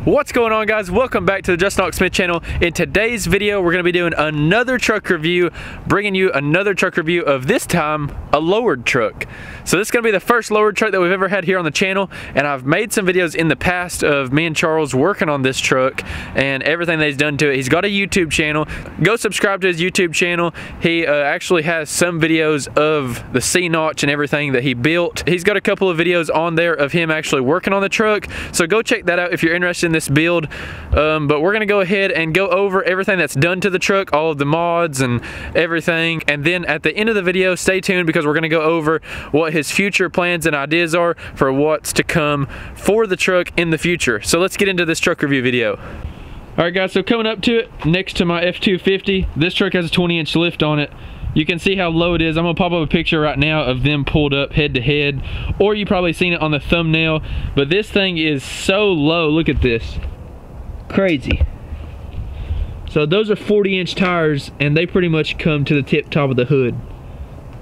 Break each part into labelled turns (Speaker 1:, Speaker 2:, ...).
Speaker 1: What's going on, guys? Welcome back to the Just Knox Smith channel. In today's video, we're going to be doing another truck review, bringing you another truck review of this time a lowered truck. So this is going to be the first lowered truck that we've ever had here on the channel, and I've made some videos in the past of me and Charles working on this truck and everything that he's done to it. He's got a YouTube channel. Go subscribe to his YouTube channel. He actually has some videos of the C-notch and everything that he built. He's got a couple of videos on there of him actually working on the truck, so go check that out if you're interested in this build. But we're gonna go ahead and go over everything that's done to the truck, all of the mods and everything, and then at the end of the video, stay tuned because we're gonna go over what his future plans and ideas are for what's to come for the truck in the future. So let's get into this truck review video. All right, guys, so coming up to it, next to my F250, this truck has a 20-inch lift on it. You can see how low it is. I'm gonna pop up a picture right now of them pulled up head to head, or you probably seen it on the thumbnail, but this thing is so low. Look at this, crazy. So those are 40-inch tires, and they pretty much come to the tip top of the hood,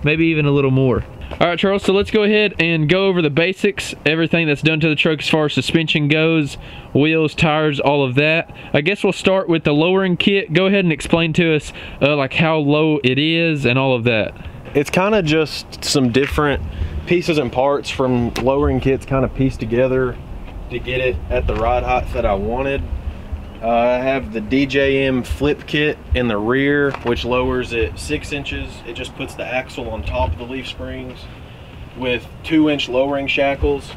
Speaker 1: maybe even a little more. All right, Charles, so let's go ahead and go over the basics, everything that's done to the truck as far as suspension goes, wheels, tires, all of that. I guess we'll start with the lowering kit. Go ahead and explain to us like how low it is and all of that.
Speaker 2: It's kind of just some different pieces and parts from lowering kits kind of pieced together to get it at the ride height that I wanted. I have the DJM flip kit in the rear, which lowers it 6 inches. It just puts the axle on top of the leaf springs with 2-inch lowering shackles,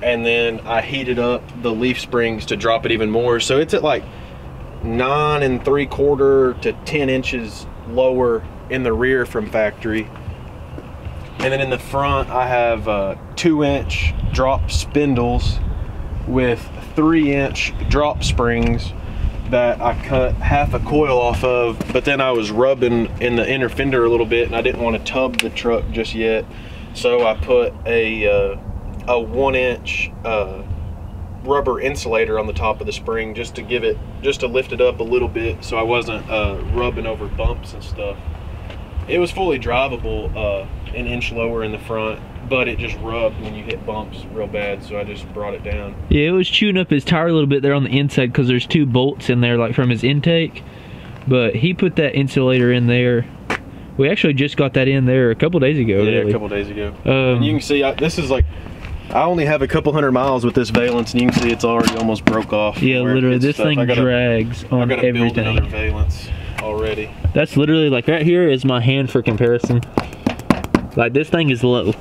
Speaker 2: and then I heated up the leaf springs to drop it even more. So it's at like 9 3/4 to 10 inches lower in the rear from factory. And then in the front, I have 2-inch drop spindles with 3-inch drop springs that I cut half a coil off of, but then I was rubbing in the inner fender a little bit and I didn't want to tub the truck just yet, so I put a 1-inch rubber insulator on the top of the spring just to lift it up a little bit so I wasn't rubbing over bumps and stuff. It was fully drivable, an inch lower in the front, but it just rubbed when you hit bumps real bad, so I just brought it down. Yeah, it was chewing up his tire a little bit there on the inside because there's 2 bolts in there, like from his intake, but he put that insulator in there. We actually just got that in there a couple days ago. Yeah,
Speaker 1: really.
Speaker 2: A couple days ago. And you can see this is like, I only have a couple hundred miles with this valence, and you can see it's already almost broke off. Yeah, literally, this thing drags on everything. I gotta build another valence already. That's literally, like, right here is my hand for comparison. Like, this thing is low,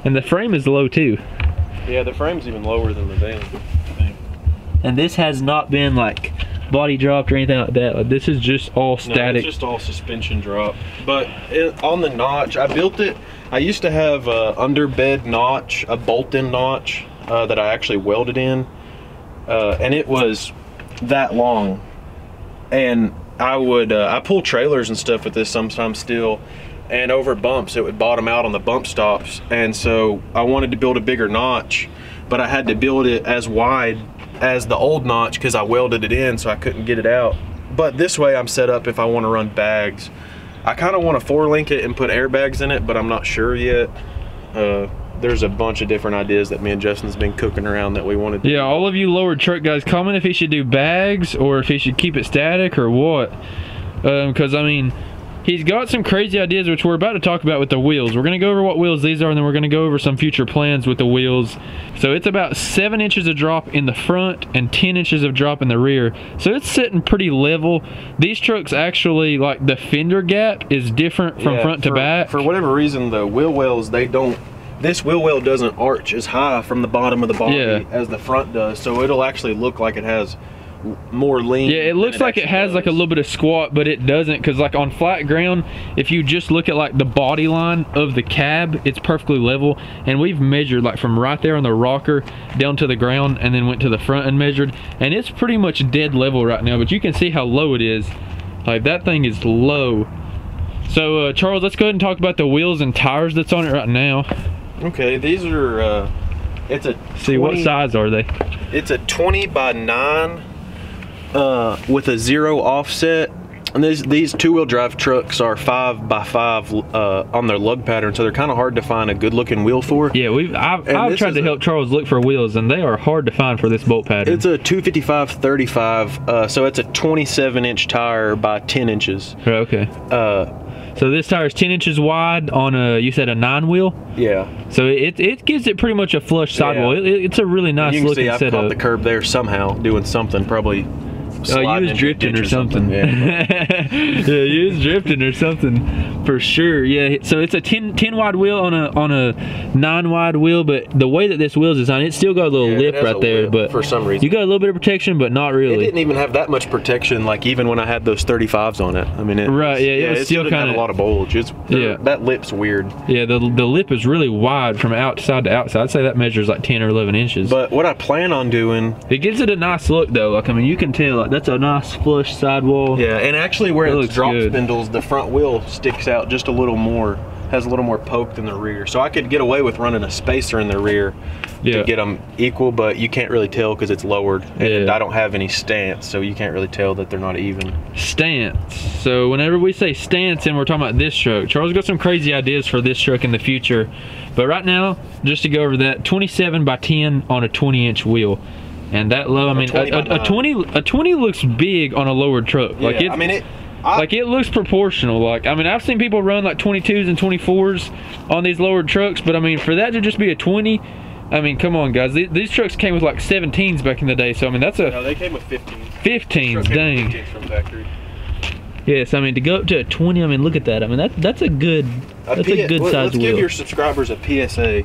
Speaker 2: and the frame is low too. Yeah, the frame's even lower than the valence thing. And this has not been like body dropped or anything like that. Like, this is just all static. No, it's just all suspension drop. But on the notch, I built it. I used to have a underbed notch, a bolt-in notch that I actually welded in, and it was that long. And I pull trailers and stuff with this sometimes still, and over bumps it would bottom out on the bump stops, and so I wanted to build a bigger notch, but I had to build it as wide as the old notch because I welded it in, so I couldn't get it out. But this way I'm set up if I want to run bags. I kind of want to 4-link it and put airbags in it, but I'm not sure yet. There's a bunch of different ideas that me and Justin's been cooking around that we wanted to do. All of you lowered truck guys, comment if he should do bags or if he should keep it static or what, because I mean, he's got some crazy ideas, which we're about to talk about with the wheels. We're going to go over what wheels these are, and then we're going to go over some future plans with the wheels. So it's about 7 inches of drop in the front and 10 inches of drop in the rear. So it's sitting pretty level. These trucks actually, like, the fender gap is different from front to back. For whatever reason, the wheel wells, this wheel well doesn't arch as high from the bottom of the body as the front does. So it'll actually look like it has more lean. Yeah, it looks like it has like a little bit of squat, but it doesn't, because like on flat ground, if you just look at like the body line of the cab, it's perfectly level. And we've measured like from right there on the rocker down to the ground, and then went to the front and measured, and it's pretty much dead level right now. But you can see how low it is. Like, that thing is low. So Charles, let's go ahead and talk about the wheels and tires that's on it right now. Okay, these are it's a 20, what size are they? It's a 20 by 9 with a 0 offset. And these two-wheel drive trucks are 5x5 on their lug pattern, so they're kind of hard to find a good-looking wheel for.
Speaker 1: Yeah, I've tried to help Charles look for wheels, and they are hard to find for this bolt pattern.
Speaker 2: It's a 255/35, so it's a 27-inch tire by 10 inches.
Speaker 1: Okay. So this tire is 10 inches wide on a, you said a 9-wheel?
Speaker 2: Yeah.
Speaker 1: So it gives it pretty much a flush sidewall. It's a really nice looking setup.
Speaker 2: You can see I've caught the curb there somehow, doing something, probably.
Speaker 1: Oh, you was drifting or something. Yeah. Yeah, you was drifting or something for sure. Yeah, so it's a 10 wide wheel on a 9 wide wheel, but the way that this wheel's designed, it's still got a little lip right there, but
Speaker 2: for some reason
Speaker 1: you got a little bit of protection, but not really.
Speaker 2: It didn't even have that much protection, like even when I had those 35s on it. I mean, it
Speaker 1: it
Speaker 2: still kind of a lot of bulge. That lip's weird.
Speaker 1: Yeah, the lip is really wide from outside to outside. I'd say that measures like 10 or 11 inches.
Speaker 2: But what I plan on doing,
Speaker 1: it gives it a nice look though. Like, I mean, you can tell like that's a nice flush sidewall.
Speaker 2: Yeah, and actually where it's drop spindles, the front wheel sticks out just a little more, has a little more poke than the rear. So I could get away with running a spacer in the rear to get them equal, but you can't really tell because it's lowered. And I don't have any stance, so you can't really tell that they're not even. Stance.
Speaker 1: So whenever we say stance and we're talking about this truck, Charles got some crazy ideas for this truck in the future. But right now, just to go over that, 27x10 on a 20-inch wheel. And that low, I mean, a 20 looks big on a lowered truck.
Speaker 2: Yeah,
Speaker 1: like it looks proportional. Like, I mean, I've seen people run like 22s and 24s on these lowered trucks, but I mean, for that to just be a 20, I mean, come on, guys. These trucks came with like 17s back in the day, so I mean, that's a.
Speaker 2: No, they came with 15s.
Speaker 1: 15s, dang.
Speaker 2: 15s from factory.
Speaker 1: Yes, I mean, to go up to a 20, I mean, look at that. I mean, that's a good, size wheel.
Speaker 2: Let's give your subscribers a PSA.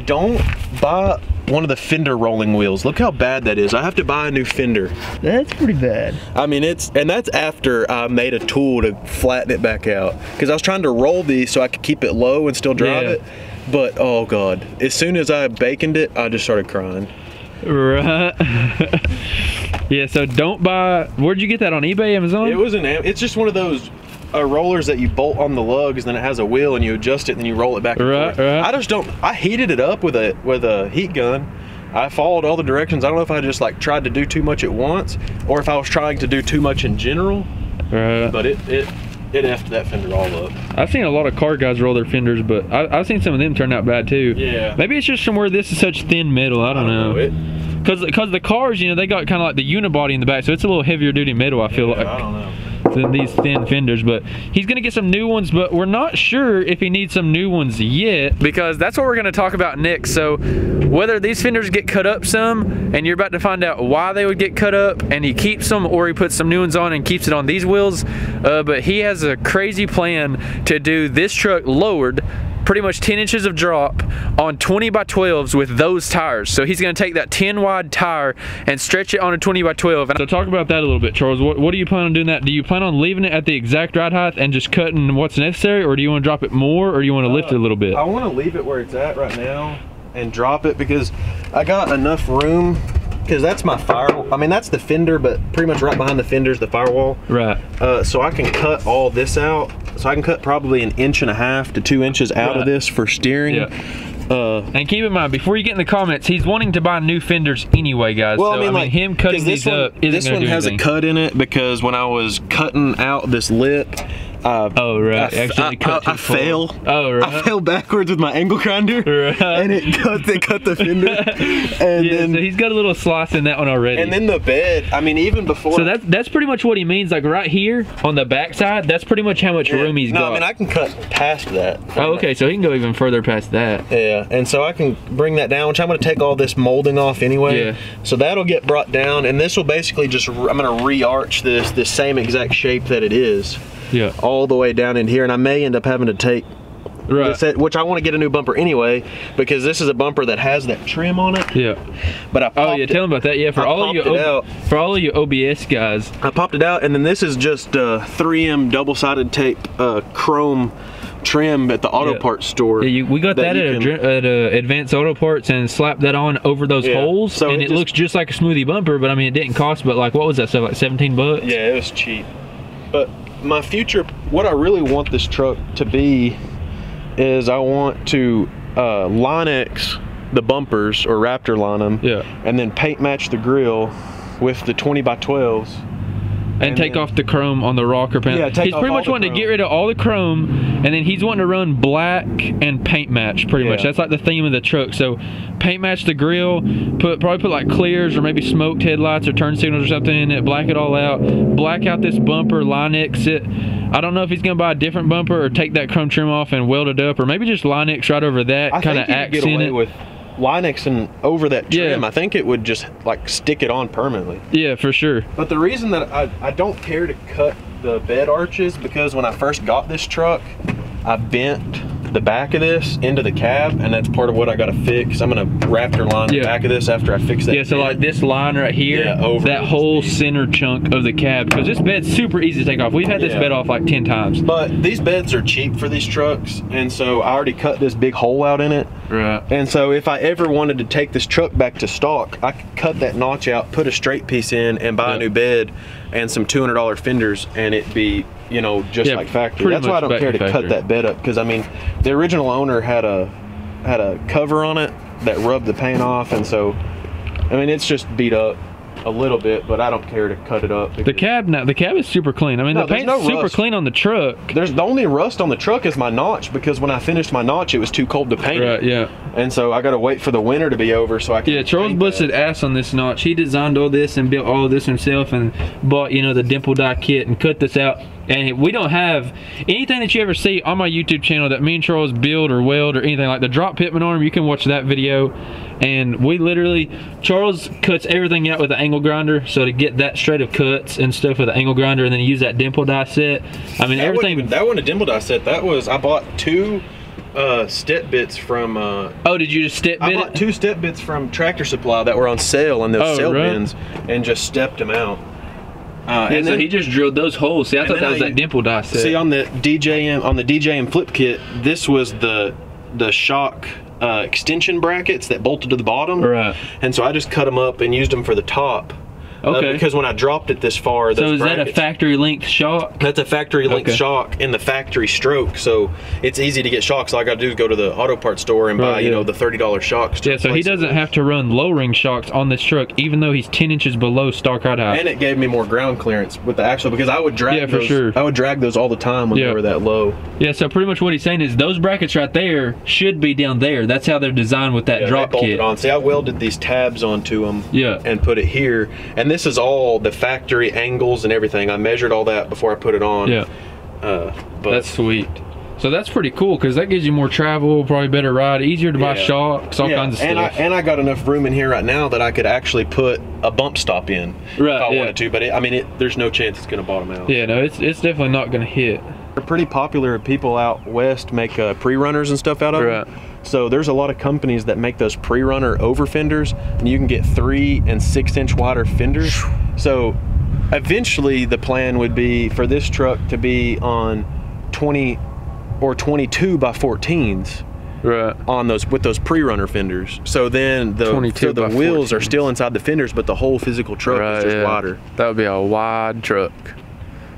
Speaker 2: Don't buy one of the fender rolling wheels. Look how bad that is. I have to buy a new fender.
Speaker 1: That's pretty bad.
Speaker 2: I mean, and that's after I made a tool to flatten it back out, because I was trying to roll these so I could keep it low and still drive it. But oh god, as soon as I baconed it, I just started crying.
Speaker 1: Right. Yeah, so don't buy. Where'd you get that, on eBay, Amazon?
Speaker 2: It's just one of those rollers that you bolt on the lugs, then it has a wheel and you adjust it and then you roll it back and forth. I heated it up with a heat gun. I followed all the directions. I don't know if I just like tried to do too much at once or if I was trying to do too much in general. But it effed that fender all up.
Speaker 1: I've seen a lot of car guys roll their fenders, but I've seen some of them turn out bad too.
Speaker 2: Yeah.
Speaker 1: Maybe it's just from where this is such thin metal. I don't know. Because the cars, you know, they got kind of like the unibody in the back, so it's a little heavier duty metal, I feel like.
Speaker 2: I don't know.
Speaker 1: Than these thin fenders, but he's gonna get some new ones, but we're not sure if he needs some new ones yet, because that's what we're gonna talk about next. So whether these fenders get cut up some, and you're about to find out why they would get cut up, and he keeps them, or he puts some new ones on and keeps it on these wheels, but he has a crazy plan to do this truck lowered, pretty much 10 inches of drop on 20x12s with those tires. So he's gonna take that 10 wide tire and stretch it on a 20x12. So talk about that a little bit, Charles. What do you plan on doing that? Do you plan on leaving it at the exact ride height and just cutting what's necessary, or do you want to drop it more, or do you want to lift it a little bit?
Speaker 2: I want to leave it where it's at right now and drop it, because I got enough room, because that's my firewall. I mean, that's the fender, but pretty much right behind the fender is the firewall.
Speaker 1: Right.
Speaker 2: So I can cut all this out. So I can cut probably 1.5 inches to 2 inches out of this for steering.
Speaker 1: And keep in mind, before you get in the comments, he's wanting to buy new fenders anyway, guys.
Speaker 2: Well,
Speaker 1: so, I mean, like, him cutting these up isn't
Speaker 2: this one has a cut in it, because when I was cutting out this lip, I fell. I fell backwards with my angle grinder, and it cut the fender. And then
Speaker 1: so he's got a little slice in that one already.
Speaker 2: And then the bed, I mean, even before.
Speaker 1: So that's pretty much what he means. Like right here on the back side, that's pretty much how much room he's got.
Speaker 2: No, I mean, I can cut past that.
Speaker 1: Oh, okay, so he can go even further past that.
Speaker 2: Yeah, and so I can bring that down, which I'm going to take all this molding off anyway. Yeah. So that'll get brought down, and this will basically just, I'm going to re-arch this same exact shape that it is.
Speaker 1: Yeah.
Speaker 2: All the way down in here, and I may end up having to take this, which I want to get a new bumper anyway, because this is a bumper that has that trim on it.
Speaker 1: Yeah.
Speaker 2: But I popped
Speaker 1: tell them about that. Yeah, for all of you OBS guys.
Speaker 2: I popped it out, and then this is just 3M double-sided tape chrome trim at the auto parts store.
Speaker 1: Yeah, we got that at Advanced Auto Parts and slapped that on over those holes, so and it looks just like a smoothie bumper, but I mean, it didn't cost, but like, what was that stuff, like 17 bucks?
Speaker 2: Yeah, it was cheap. But my future, what I really want this truck to be is I want to Line-X the bumpers, or Raptor line them, and then paint match the grill with the 20x12s,
Speaker 1: And take off the chrome on the rocker panel.
Speaker 2: Yeah,
Speaker 1: he's pretty much wanting to get rid of all the chrome, and then he's wanting to run black and paint match pretty much. That's like the theme of the truck. So paint match the grill, probably put like clears or maybe smoked headlights or turn signals or something in it, black it all out, black out this bumper, line X it. I don't know if he's gonna buy a different bumper or take that chrome trim off and weld it up, or maybe just line X right over that, kind of accent it. With
Speaker 2: Linex and over that trim, I think it would just like stick it on permanently.
Speaker 1: Yeah, for sure.
Speaker 2: But the reason that I don't care to cut the bed arches, because when I first got this truck, I bent the back of this into the cab, and that's part of what I got to fix. I'm gonna Raptor line the back of this after I fix that.
Speaker 1: Yeah, so bed. Like this line right here, over that whole center chunk of the cab, because this bed's super easy to take off. We've had this bed off like 10 times.
Speaker 2: But these beds are cheap for these trucks, and so I already cut this big hole out in it.
Speaker 1: Right.
Speaker 2: And so if I ever wanted to take this truck back to stock, I could cut that notch out, put a straight piece in, and buy a new bed and some $200 fenders, and it'd be, you know, just like factory. That's why I don't care to cut that bed up, because I mean, the original owner had a cover on it that rubbed the paint off, and so I mean, it's just beat up a little bit, but I don't care to cut it up.
Speaker 1: The cab is super clean. I mean, the paint's super clean on the truck.
Speaker 2: There's the only rust on the truck is my notch, because when I finished my notch, it was too cold to paint.
Speaker 1: Right, yeah.
Speaker 2: And so I got to wait for the winter to be over so I can.
Speaker 1: Yeah, Charles busted ass on this notch. He designed all this and built all of this himself, and bought, you know, the dimple die kit and cut this out. And we don't have anything that you ever see on my YouTube channel that me and Charles build or weld or anything. Like the drop pitman arm, you can watch that video. And we literally, Charles cuts everything out with an angle grinder, so to get that straight of cuts and stuff with an angle grinder, and then use that dimple die set. I mean, everything.
Speaker 2: That wasn't a dimple die set. That was, I bought 2 step bits from
Speaker 1: oh, did you just step bit?
Speaker 2: I bought 2 step bits from Tractor Supply that were on sale in those sale bins, and just stepped them out.
Speaker 1: And so he just drilled those holes. See, I thought that was that dimple die set.
Speaker 2: See, on the DJM flip kit, this was the shock extension brackets that bolted to the bottom.
Speaker 1: Right.
Speaker 2: And so I just cut them up and used them for the top.
Speaker 1: Okay.
Speaker 2: Because when I dropped it this far,
Speaker 1: so is that a factory length shock?
Speaker 2: That's a factory length shock in the factory stroke, so it's easy to get shocks. All I got to do is go to the auto parts store and buy, you know, the $30 shocks.
Speaker 1: Yeah, so he doesn't have to run low ring shocks on this truck, even though he's 10 inches below stock ride height.
Speaker 2: And it gave me more ground clearance with the axle, because I would drag those. I would drag those all the time when they were that low.
Speaker 1: Yeah, so pretty much what he's saying is those brackets right there should be down there. That's how they're designed with that drop kit.
Speaker 2: On. See, I welded these tabs onto them. And put it here, and this is all the factory angles and everything. I measured all that before I put it on.
Speaker 1: Yeah. But that's sweet. So that's pretty cool, because that gives you more travel, probably better ride, easier to buy shocks, all kinds of stuff.
Speaker 2: And I got enough room in here right now that I could actually put a bump stop in if I wanted to. But I mean, there's no chance it's going to bottom out.
Speaker 1: Yeah, no, it's definitely not going to hit.
Speaker 2: They're pretty popular. People out west make pre-runners and stuff out of them. So there's a lot of companies that make those pre-runner over fenders, and you can get 3 and 6 inch wider fenders. So eventually the plan would be for this truck to be on 20 or 22 by 14s on those with those pre-runner fenders. So then the wheels are still inside the fenders, but the whole physical truck is just wider.
Speaker 1: That would be a wide truck.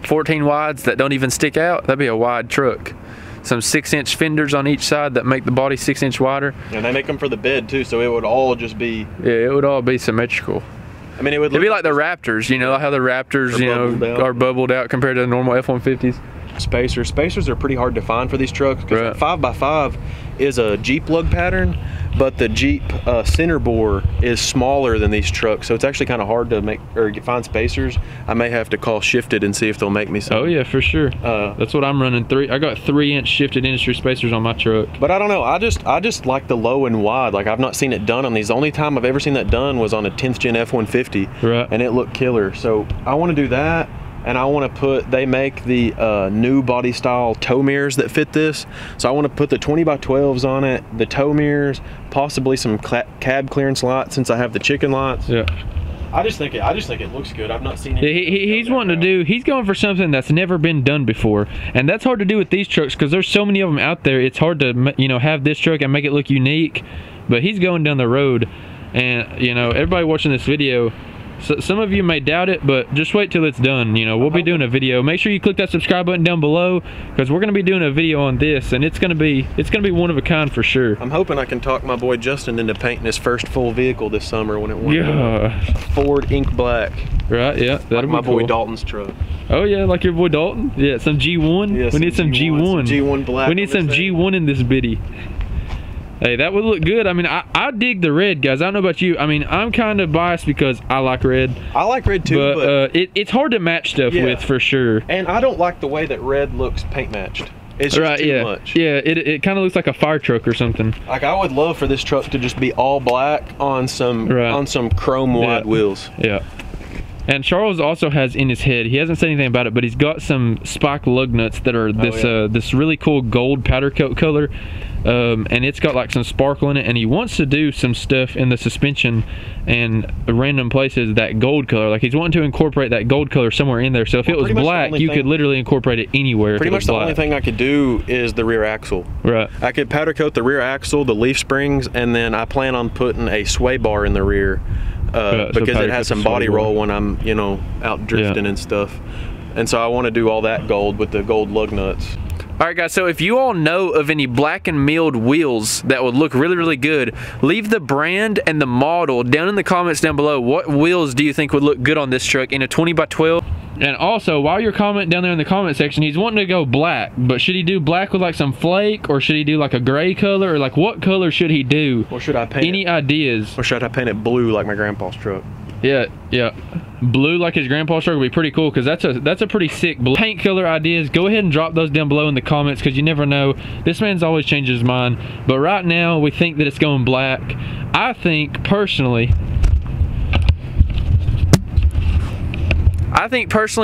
Speaker 1: 14 wides that don't even stick out, that'd be a wide truck. Some 6 inch fenders on each side that make the body 6 inch wider.
Speaker 2: And they make them for the bed too, so it would all just be...
Speaker 1: Yeah, it would all be symmetrical.
Speaker 2: I mean, it'd
Speaker 1: be like the Raptors, you know, how the Raptors, you know, are bubbled out compared to the normal F-150s.
Speaker 2: Spacers are pretty hard to find for these trucks, because 5x5 is a Jeep lug pattern, but the Jeep center bore is smaller than these trucks, so it's actually kind of hard to make or find spacers. I may have to call Shifted and see if they'll make me some.
Speaker 1: Oh yeah, for sure. That's what I'm running. I got 3 inch Shifted industry spacers on my truck.
Speaker 2: But I don't know. I just like the low and wide. Like, I've not seen it done on these. The only time I've ever seen that done was on a 10th gen F-150, and it looked killer. So I want to do that. And I want to put, they make the new body style tow mirrors that fit this. So I want to put the 20x12s on it, the tow mirrors, possibly some cab clearance lights, since I have the chicken lights. Yeah. I just think it looks good. I've not seen it.
Speaker 1: He's wanting to do, he's going for something that's never been done before. And that's hard to do with these trucks, because there's so many of them out there. It's hard to, you know, have this truck and make it look unique. But he's going down the road, and, you know, everybody watching this video, So, some of you may doubt it, but just wait till it's done. You know, we'll be doing a video. Make sure you click that subscribe button down below, because we're going to be doing a video on this, and it's going to be one of a kind for sure.
Speaker 2: I'm hoping I can talk my boy Justin into painting his first full vehicle this summer when it went Ford ink black.
Speaker 1: Right, yeah, that'll
Speaker 2: like
Speaker 1: be
Speaker 2: my
Speaker 1: cool.
Speaker 2: boy Dalton's truck.
Speaker 1: Oh yeah, like your boy Dalton. Yeah, some G1.
Speaker 2: Yeah,
Speaker 1: we need some G1.
Speaker 2: Some G1 black.
Speaker 1: We need some G1 in this biddy. Hey, that would look good. I mean, I dig the red, guys. I don't know about you. I mean, I'm kind of biased because I like red.
Speaker 2: I like red too,
Speaker 1: but it's hard to match stuff with for sure.
Speaker 2: And I don't like the way that red looks paint matched. It's just too much.
Speaker 1: Yeah, it kind of looks like a fire truck or something.
Speaker 2: Like, I would love for this truck to just be all black on some chrome wide wheels.
Speaker 1: Yeah. And Charles also has in his head, he hasn't said anything about it, but he's got some spike lug nuts that are this this really cool gold powder coat color. And it's got like some sparkle in it, and he wants to do some stuff in the suspension and random places that gold color. Like, he's wanting to incorporate that gold color somewhere in there. So if it was black, you could literally incorporate it anywhere.
Speaker 2: Pretty much the only thing I could do is the rear axle.
Speaker 1: Right.
Speaker 2: I could powder coat the rear axle, the leaf springs, and then I plan on putting a sway bar in the rear. Because it has some body roll when I'm, you know, out drifting and stuff. And so I want to do all that gold with the gold lug nuts.
Speaker 1: All right, guys, so if you all know of any black and milled wheels that would look really, really good, leave the brand and the model down in the comments down below. What wheels do you think would look good on this truck in a 20x12? And also, while you're commenting down there in the comment section, he's wanting to go black, but should he do black with like some flake, or should he do like a gray color, or like what color should he do?
Speaker 2: Or should I paint
Speaker 1: any ideas?
Speaker 2: Or should I paint it blue like my grandpa's truck?
Speaker 1: Yeah, blue like his grandpa's truck would be pretty cool, because that's a pretty sick blue. Paint color ideas, go ahead and drop those down below in the comments, because you never know. This man's always changes his mind, but right now we think that it's going black. I think personally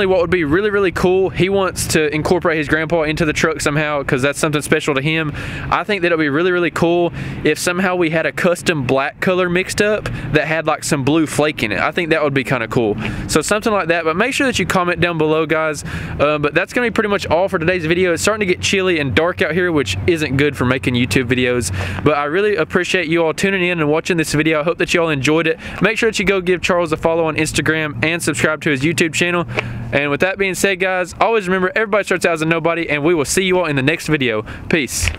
Speaker 1: what would be really, really cool, he wants to incorporate his grandpa into the truck somehow, because that's something special to him. I think that it would be really, really cool if somehow we had a custom black color mixed up that had like some blue flake in it. I think that would be kind of cool. So something like that, but make sure that you comment down below, guys. But that's going to be pretty much all for today's video. It's starting to get chilly and dark out here, which isn't good for making YouTube videos. But I really appreciate you all tuning in and watching this video. I hope that you all enjoyed it. Make sure that you go give Charles a follow on Instagram and subscribe to his YouTube channel. And with that being said, guys, always remember, everybody starts out as a nobody, and we will see you all in the next video. Peace.